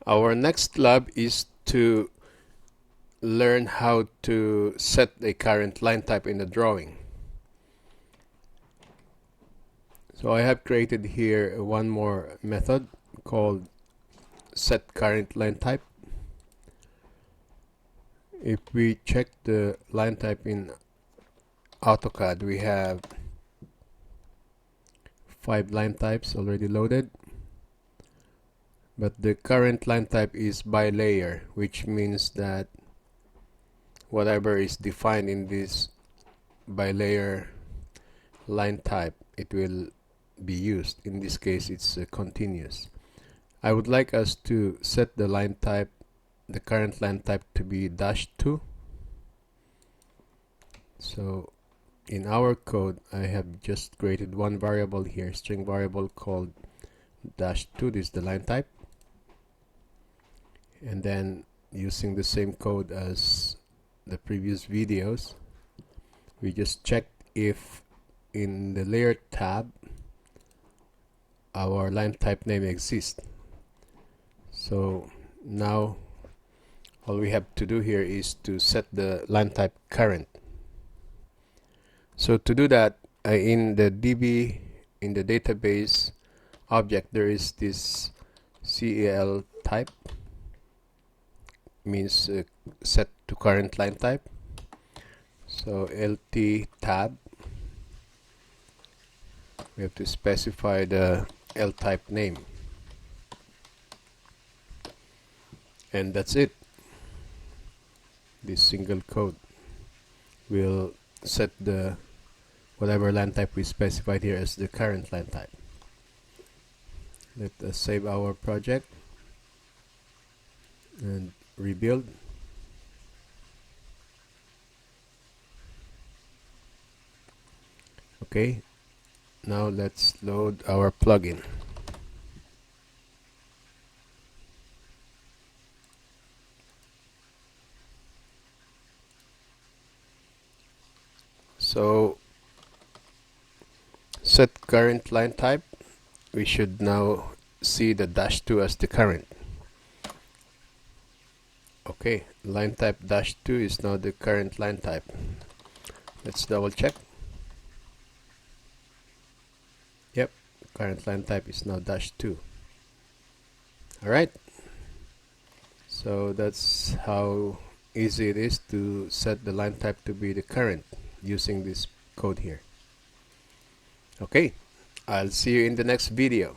Our next lab is to learn how to set a current line type in the drawing. So I have created here one more method called set current line type. If we check the line type in AutoCAD, we have 5 line types already loaded. But the current line type is by layer, which means that whatever is defined in this by layer line type, it will be used. In this case, it's continuous. I would like us to set the line type, the current line type, to be -2. So in our code, I have just created one variable here, string variable called -2. This is the line type. And then using the same code as the previous videos, we just checked if in the layer tab our line type name exists. So now all we have to do here is to set the line type current. So to do that, in the DB, in the database object, there is this CAL type, means set to current line type. So LT tab, we have to specify the L type name, and that's it. This single code will set the whatever line type we specified here as the current line type. Let us save our project and rebuild. Okay, now let's load our plugin. So set current line type, we should now see the -2 as the current. Okay, line type -2 is now the current line type. Let's double check. Yep, current line type is now -2. Alright, so that's how easy it is to set the line type to be the current using this code here. Okay, I'll see you in the next video.